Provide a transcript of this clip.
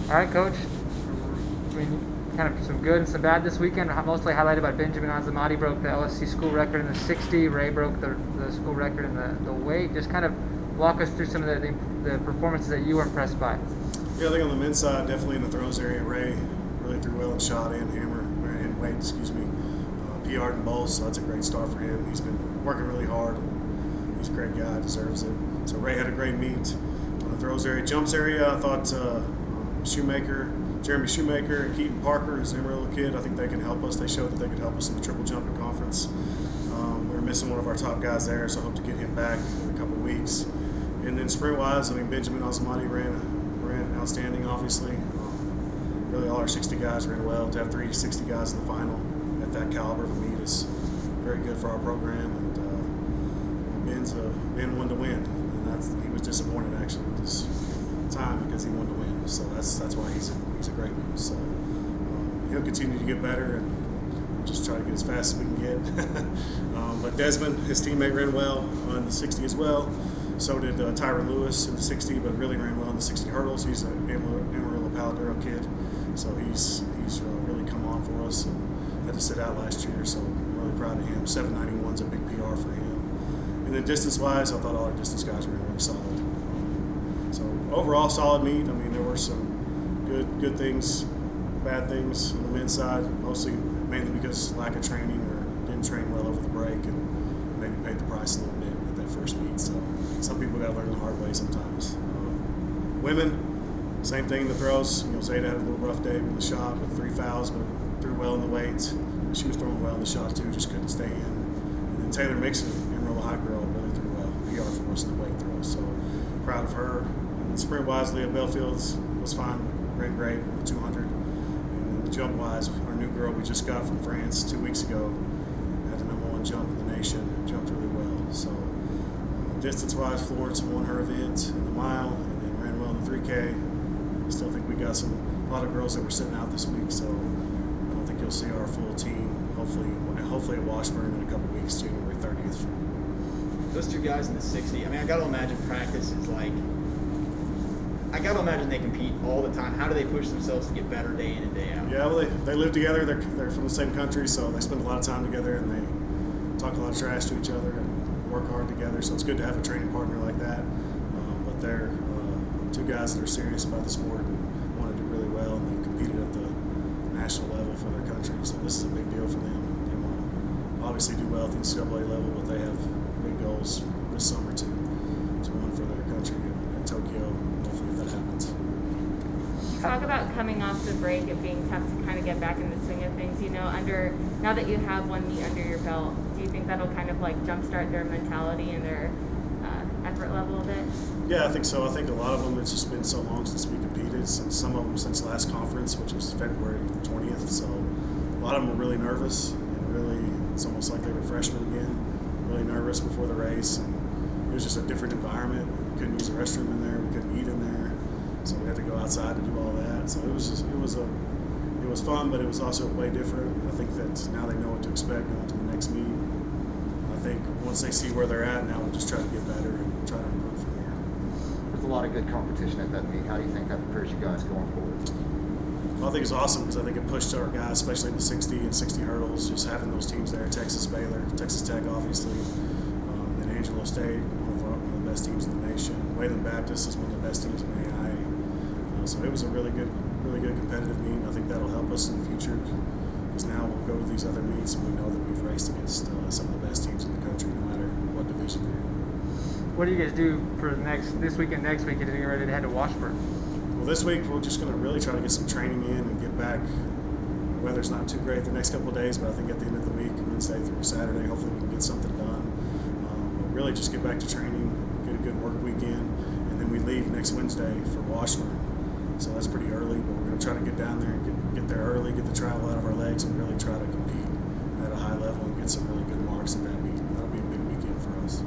All right, Coach. I mean, kind of some good and some bad this weekend. Mostly highlighted by Benjamin Azamati broke the LSC school record in the 60. Ray broke the school record in the weight. Just kind of walk us through some of the performances that you were impressed by. Yeah, I think on the men's side, definitely in the throws area, Ray really threw well in shot and hammer and weight. PR'd in both, so that's a great start for him. He's been working really hard. He's a great guy, deserves it. So Ray had a great meet on the throws area. Jumps area, I thought Jeremy Shoemaker and Keaton Parker, his Amarillo kid, I think they can help us. They showed that they could help us in the triple jumping conference. We were missing one of our top guys there, so I hope to get him back in a couple of weeks. And then sprint-wise, I mean, Benjamin Azamati ran outstanding, obviously. Really all our 60 guys ran well. To have 3 60 guys in the final at that caliber of a meet is very good for our program. And Ben won to win. And he was disappointed, actually, with his time because he wanted to win. So that's why he's a great one. So he'll continue to get better and just try to get as fast as we can get. But Desmond, his teammate, ran well on the 60 as well. So did Tyron Lewis in the 60, but really ran well in the 60 hurdles. He's an Amarillo Paladero kid, so he's really come on for us and had to sit out last year. So I'm really proud of him. 791's a big PR for him. And then distance-wise, I thought all our distance guys were really solid. So overall, solid meet. I mean, there were some good things, bad things on the men's side, mainly because lack of training or didn't train well over the break and maybe paid the price a little bit at that first meet. So some people got to learn the hard way sometimes. Women, same thing in the throws. Zeta had a little rough day in the shot with 3 fouls, but threw well in the weights. She was throwing well in the shot too, just couldn't stay in. And then Taylor Mixon, Amarillo High girl, really threw well. PR for us in the weight throws. So proud of her. Sprint-wise, Leah Belfields was fine, ran great with 200. And then jump-wise, our new girl we just got from France 2 weeks ago had the #1 jump in the nation, jumped really well. So distance-wise, Florence won her event in the mile and then ran well in the 3K. I still think we got a lot of girls that were sitting out this week, so I don't think you'll see our full team, hopefully at Washburn in a couple weeks, January 30th. Those 2 guys in the 60, I mean, I got to imagine practice is like, I got to imagine they compete all the time. How do they push themselves to get better day in and day out? Yeah, well, they live together. They're from the same country, so they spend a lot of time together, and they talk a lot of trash to each other and work hard together. So it's good to have a training partner like that. But they're 2 guys that are serious about the sport and want to do really well, and they competed at the national level for their country. So this is a big deal for them. They want to obviously do well at the NCAA level, but they have big goals this summer to run for their country in Tokyo. Hopefully, if that happens. Talk about coming off the break and being tough to kind of get back in the swing of things. Now that you have one meet under your belt, do you think that'll kind of like jumpstart their mentality and their effort level a bit? Yeah, I think so. I think a lot of them, it's just been so long since we competed, some of them since last conference, which was February 20th. So a lot of them were really nervous and really, it's almost like they were freshmen again, really nervous before the race. And it was just a different environment. We couldn't use the restroom in there. We couldn't eat in there. So we had to go outside to do all that. So it was fun, but it was also way different. I think that now they know what to expect going to the next meet. I think once they see where they're at, now we'll just try to get better and try to improve from here. There's a lot of good competition at that meet. How do you think that prepares you guys going forward? Well, I think it's awesome because I think it pushed our guys, especially the 60 and 60 hurdles, just having those teams there. Texas, Baylor, Texas Tech, obviously, and Angelo State, one of the best teams in the nation. Wayland Baptist is one of the best teams in the AIA. So it was a really good competitive meet. I think that'll help us in the future because now we'll go to these other meets and we know that we've raced against some of the best teams in the country, no matter what division they're in. What do you guys do for this week and next week to get ready to head to Washburn? Well, this week we're just going to really try to get some training in and get back. The weather's not too great the next couple of days, but I think at the end of the week, Wednesday through Saturday, hopefully we can get something done. But really just get back to training, get a good work weekend, and then we leave next Wednesday for Washburn. So that's pretty early, but we're going to try to get down there and get there early, get the travel out of our legs, and really try to compete at a high level and get some really good marks at that meet. That'll be a big weekend for us.